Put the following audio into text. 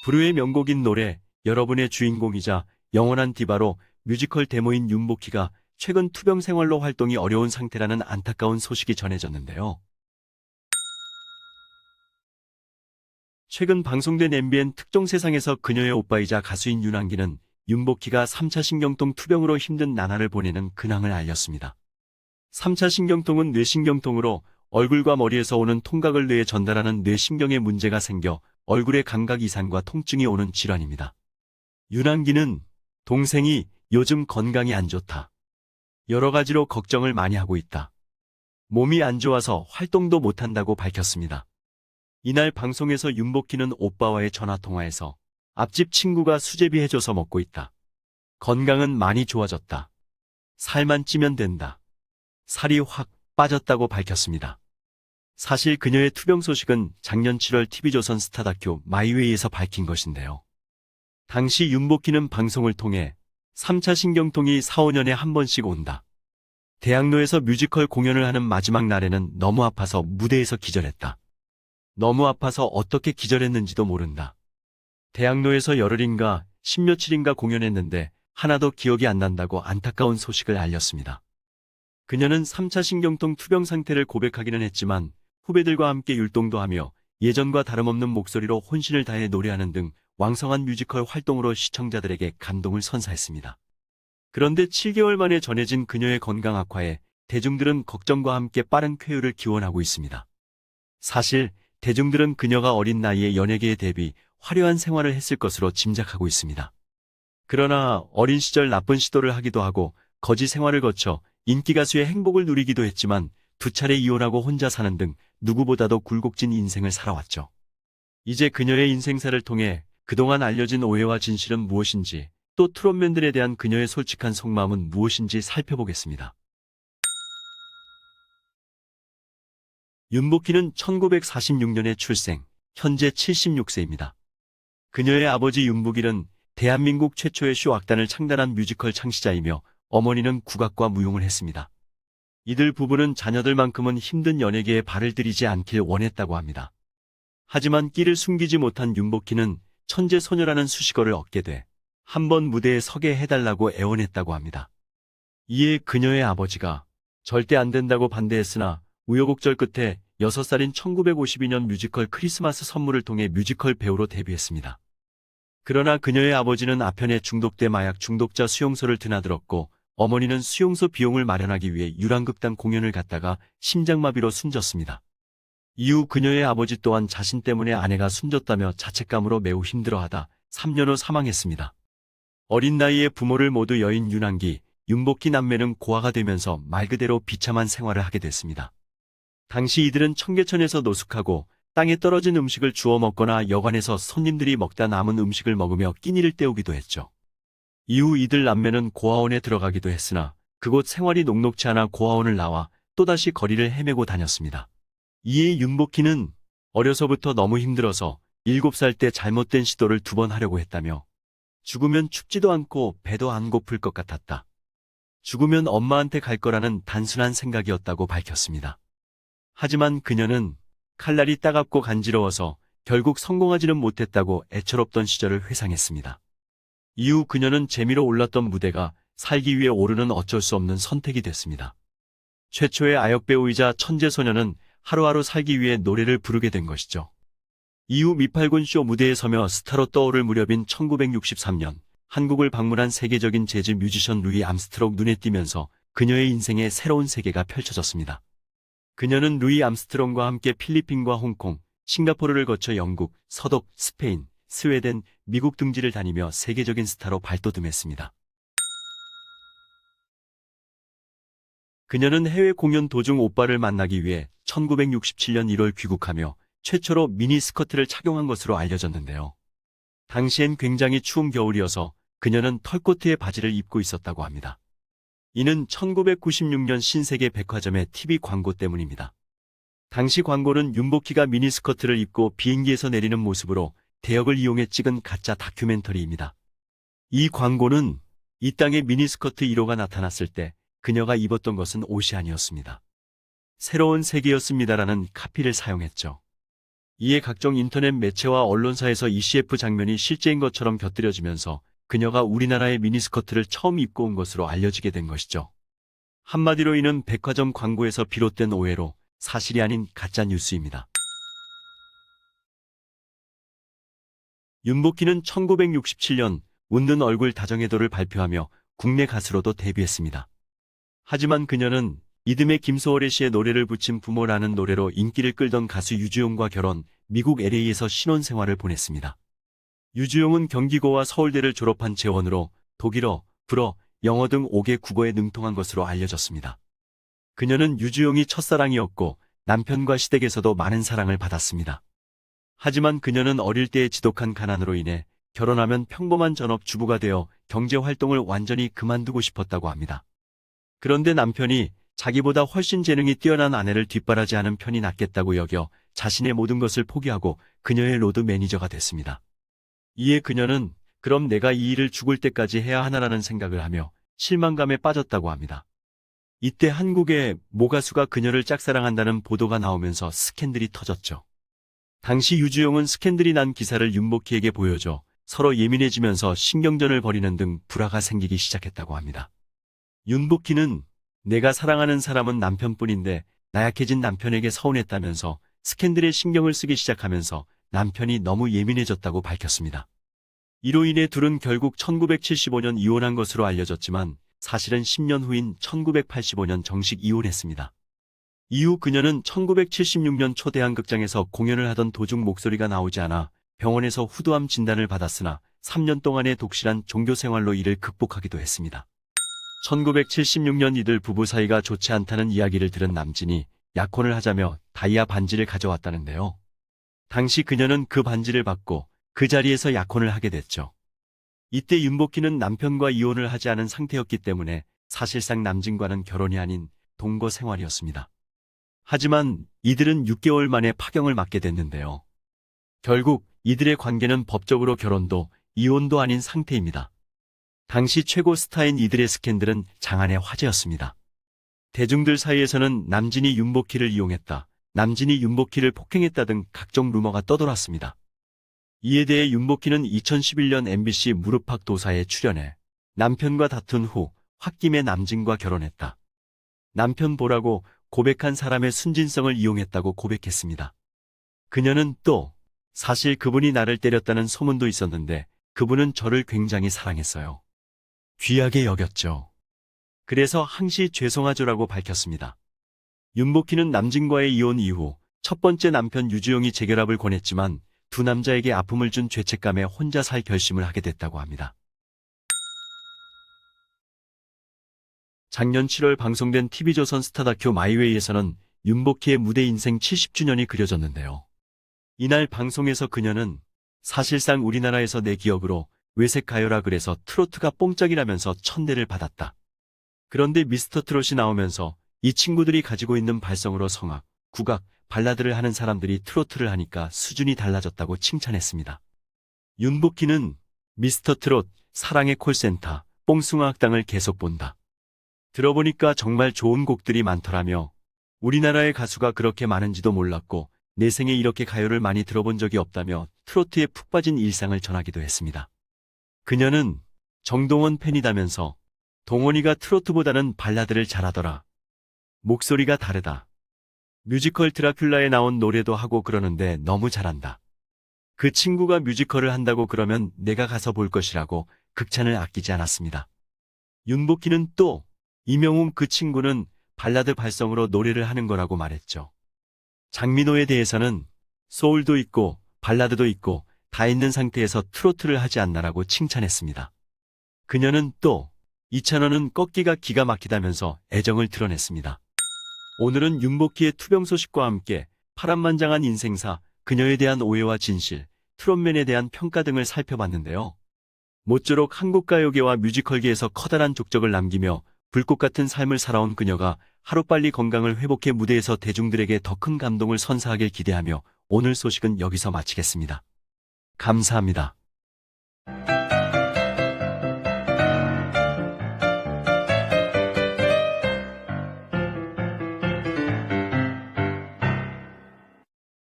불후의 명곡인 노래, 여러분의 주인공이자 영원한 디바로 뮤지컬 데모인 윤복희가 최근 투병 생활로 활동이 어려운 상태라는 안타까운 소식이 전해졌는데요. 최근 방송된 MBN 특종 세상에서 그녀의 오빠이자 가수인 윤한기는 윤복희가 3차 신경통 투병으로 힘든 나날을 보내는 근황을 알렸습니다. 3차 신경통은 뇌신경통으로 얼굴과 머리에서 오는 통각을 뇌에 전달하는 뇌신경에 문제가 생겨 얼굴의 감각 이상과 통증이 오는 질환입니다. 윤한기는 동생이 요즘 건강이 안 좋다. 여러 가지로 걱정을 많이 하고 있다. 몸이 안 좋아서 활동도 못한다고 밝혔습니다. 이날 방송에서 윤복희는 오빠와의 전화통화에서 앞집 친구가 수제비 해줘서 먹고 있다. 건강은 많이 좋아졌다. 살만 찌면 된다. 살이 확 빠졌다고 밝혔습니다. 사실 그녀의 투병 소식은 작년 7월 TV조선 스타 다큐 마이웨이에서 밝힌 것인데요. 당시 윤복희는 방송을 통해 3차 신경통이 4, 5년에 한 번씩 온다. 대학로에서 뮤지컬 공연을 하는 마지막 날에는 너무 아파서 무대에서 기절했다. 너무 아파서 어떻게 기절했는지도 모른다. 대학로에서 열흘인가 10며칠인가 공연했는데 하나도 기억이 안 난다고 안타까운 소식을 알렸습니다. 그녀는 3차 신경통 투병 상태를 고백하기는 했지만 후배들과 함께 율동도 하며 예전과 다름없는 목소리로 혼신을 다해 노래하는 등 왕성한 뮤지컬 활동으로 시청자들에게 감동을 선사했습니다. 그런데 7개월 만에 전해진 그녀의 건강 악화에 대중들은 걱정과 함께 빠른 쾌유를 기원하고 있습니다. 사실 대중들은 그녀가 어린 나이에 연예계에 데뷔, 화려한 생활을 했을 것으로 짐작하고 있습니다. 그러나 어린 시절 나쁜 시도를 하기도 하고 거지 생활을 거쳐 인기 가수의 행복을 누리기도 했지만 2차례 이혼하고 혼자 사는 등 누구보다도 굴곡진 인생을 살아왔죠. 이제 그녀의 인생사를 통해 그동안 알려진 오해와 진실은 무엇인지, 또 트롯맨들에 대한 그녀의 솔직한 속마음은 무엇인지 살펴보겠습니다. 윤복희는 1946년에 출생, 현재 76세입니다. 그녀의 아버지 윤복일은 대한민국 최초의 쇼 악단을 창단한 뮤지컬 창시자이며 어머니는 국악과 무용을 했습니다. 이들 부부는 자녀들만큼은 힘든 연예계에 발을 들이지 않길 원했다고 합니다. 하지만 끼를 숨기지 못한 윤복희는 천재 소녀라는 수식어를 얻게 돼 한 번 무대에 서게 해달라고 애원했다고 합니다. 이에 그녀의 아버지가 절대 안 된다고 반대했으나 우여곡절 끝에 6살인 1952년 뮤지컬 크리스마스 선물을 통해 뮤지컬 배우로 데뷔했습니다. 그러나 그녀의 아버지는 아편에 중독돼 마약 중독자 수용소를 드나들었고 어머니는 수용소 비용을 마련하기 위해 유랑극단 공연을 갔다가 심장마비로 숨졌습니다. 이후 그녀의 아버지 또한 자신 때문에 아내가 숨졌다며 자책감으로 매우 힘들어하다 3년 후 사망했습니다. 어린 나이에 부모를 모두 여인 윤한기, 윤복희 남매는 고아가 되면서 말 그대로 비참한 생활을 하게 됐습니다. 당시 이들은 청계천에서 노숙하고 땅에 떨어진 음식을 주워 먹거나 여관에서 손님들이 먹다 남은 음식을 먹으며 끼니를 때우기도 했죠. 이후 이들 남매는 고아원에 들어가기도 했으나 그곳 생활이 녹록치 않아 고아원을 나와 또다시 거리를 헤매고 다녔습니다. 이에 윤복희는 어려서부터 너무 힘들어서 7살 때 잘못된 시도를 2번 하려고 했다며 죽으면 춥지도 않고 배도 안 고플 것 같았다. 죽으면 엄마한테 갈 거라는 단순한 생각이었다고 밝혔습니다. 하지만 그녀는 칼날이 따갑고 간지러워서 결국 성공하지는 못했다고 애처롭던 시절을 회상했습니다. 이후 그녀는 재미로 올랐던 무대가 살기 위해 오르는 어쩔 수 없는 선택이 됐습니다. 최초의 아역배우이자 천재소녀는 하루하루 살기 위해 노래를 부르게 된 것이죠. 이후 미팔군 쇼 무대에 서며 스타로 떠오를 무렵인 1963년 한국을 방문한 세계적인 재즈 뮤지션 루이 암스트롱 눈에 띄면서 그녀의 인생의 새로운 세계가 펼쳐졌습니다. 그녀는 루이 암스트롱과 함께 필리핀과 홍콩, 싱가포르를 거쳐 영국, 서독, 스페인, 스웨덴, 미국 등지를 다니며 세계적인 스타로 발돋움했습니다. 그녀는 해외 공연 도중 오빠를 만나기 위해 1967년 1월 귀국하며 최초로 미니스커트를 착용한 것으로 알려졌는데요. 당시엔 굉장히 추운 겨울이어서 그녀는 털코트의 바지를 입고 있었다고 합니다. 이는 1996년 신세계 백화점의 TV 광고 때문입니다. 당시 광고는 윤복희가 미니스커트를 입고 비행기에서 내리는 모습으로 대역을 이용해 찍은 가짜 다큐멘터리입니다. 이 광고는 이 땅에 미니스커트 1호가 나타났을 때 그녀가 입었던 것은 옷이 아니었습니다. 새로운 세계였습니다라는 카피를 사용했죠. 이에 각종 인터넷 매체와 언론사에서 이 CF 장면이 실제인 것처럼 곁들여지면서 그녀가 우리나라에 미니스커트를 처음 입고 온 것으로 알려지게 된 것이죠. 한마디로 이는 백화점 광고에서 비롯된 오해로 사실이 아닌 가짜 뉴스입니다. 윤복희는 1967년 웃는 얼굴 다정해도를 발표하며 국내 가수로도 데뷔했습니다. 하지만 그녀는 이듬해 김소월의 시에 노래를 붙인 부모라는 노래로 인기를 끌던 가수 유주용과 결혼, 미국 LA에서 신혼생활을 보냈습니다. 유주용은 경기고와 서울대를 졸업한 재원으로 독일어, 불어, 영어 등 5개 국어에 능통한 것으로 알려졌습니다. 그녀는 유주용이 첫사랑이었고 남편과 시댁에서도 많은 사랑을 받았습니다. 하지만 그녀는 어릴 때의 지독한 가난으로 인해 결혼하면 평범한 전업주부가 되어 경제활동을 완전히 그만두고 싶었다고 합니다. 그런데 남편이 자기보다 훨씬 재능이 뛰어난 아내를 뒷바라지하는 편이 낫겠다고 여겨 자신의 모든 것을 포기하고 그녀의 로드 매니저가 됐습니다. 이에 그녀는 그럼 내가 이 일을 죽을 때까지 해야 하나라는 생각을 하며 실망감에 빠졌다고 합니다. 이때 한국의 모 가수가 그녀를 짝사랑한다는 보도가 나오면서 스캔들이 터졌죠. 당시 유주용은 스캔들이 난 기사를 윤복희에게 보여줘 서로 예민해지면서 신경전을 벌이는 등 불화가 생기기 시작했다고 합니다. 윤복희는 내가 사랑하는 사람은 남편뿐인데 나약해진 남편에게 서운했다면서 스캔들에 신경을 쓰기 시작하면서 남편이 너무 예민해졌다고 밝혔습니다. 이로 인해 둘은 결국 1975년 이혼한 것으로 알려졌지만 사실은 10년 후인 1985년 정식 이혼했습니다. 이후 그녀는 1976년 초대한극장에서 공연을 하던 도중 목소리가 나오지 않아 병원에서 후두암 진단을 받았으나 3년 동안의 독실한 종교생활로 이를 극복하기도 했습니다. 1976년 이들 부부 사이가 좋지 않다는 이야기를 들은 남진이 약혼을 하자며 다이아 반지를 가져왔다는데요. 당시 그녀는 그 반지를 받고 그 자리에서 약혼을 하게 됐죠. 이때 윤복희는 남편과 이혼을 하지 않은 상태였기 때문에 사실상 남진과는 결혼이 아닌 동거 생활이었습니다. 하지만 이들은 6개월 만에 파경을 맞게 됐는데요. 결국 이들의 관계는 법적으로 결혼도 이혼도 아닌 상태입니다. 당시 최고 스타인 이들의 스캔들은 장안의 화제였습니다. 대중들 사이에서는 남진이 윤복희를 이용했다, 남진이 윤복희를 폭행했다 등 각종 루머가 떠돌았습니다. 이에 대해 윤복희는 2011년 MBC 무릎팍 도사에 출연해 남편과 다툰 후 홧김에 남진과 결혼했다. 남편 보라고 고백한 사람의 순진성을 이용했다고 고백했습니다. 그녀는 또 사실 그분이 나를 때렸다는 소문도 있었는데 그분은 저를 굉장히 사랑했어요. 귀하게 여겼죠. 그래서 항시 죄송하죠라고 밝혔습니다. 윤복희는 남진과의 이혼 이후 첫 번째 남편 유주용이 재결합을 권했지만 두 남자에게 아픔을 준 죄책감에 혼자 살 결심을 하게 됐다고 합니다. 작년 7월 방송된 TV조선 스타 다큐 마이웨이에서는 윤복희의 무대 인생 70주년이 그려졌는데요. 이날 방송에서 그녀는 사실상 우리나라에서 내 기억으로 외색 가요라 그래서 트로트가 뽕짝이라면서 천대를 받았다. 그런데 미스터 트롯이 나오면서 이 친구들이 가지고 있는 발성으로 성악, 국악, 발라드를 하는 사람들이 트로트를 하니까 수준이 달라졌다고 칭찬했습니다. 윤복희는 미스터 트롯, 사랑의 콜센터, 뽕숭아학당을 계속 본다. 들어보니까 정말 좋은 곡들이 많더라며 우리나라의 가수가 그렇게 많은지도 몰랐고 내 생에 이렇게 가요를 많이 들어본 적이 없다며 트로트에 푹 빠진 일상을 전하기도 했습니다. 그녀는 정동원 팬이다면서 동원이가 트로트보다는 발라드를 잘하더라. 목소리가 다르다. 뮤지컬 드라큘라에 나온 노래도 하고 그러는데 너무 잘한다. 그 친구가 뮤지컬을 한다고 그러면 내가 가서 볼 것이라고 극찬을 아끼지 않았습니다. 윤복희는 또 이명웅 그 친구는 발라드 발성으로 노래를 하는 거라고 말했죠. 장민호에 대해서는 소울도 있고 발라드도 있고 다 있는 상태에서 트로트를 하지 않나라고 칭찬했습니다. 그녀는 또 이찬원은 꺾기가 기가 막히다면서 애정을 드러냈습니다. 오늘은 윤복희의 투병 소식과 함께 파란만장한 인생사, 그녀에 대한 오해와 진실, 트롯맨에 대한 평가 등을 살펴봤는데요. 모쪼록 한국가요계와 뮤지컬계에서 커다란 족적을 남기며 불꽃 같은 삶을 살아온 그녀가 하루빨리 건강을 회복해 무대에서 대중들에게 더 큰 감동을 선사하길 기대하며 오늘 소식은 여기서 마치겠습니다. 감사합니다.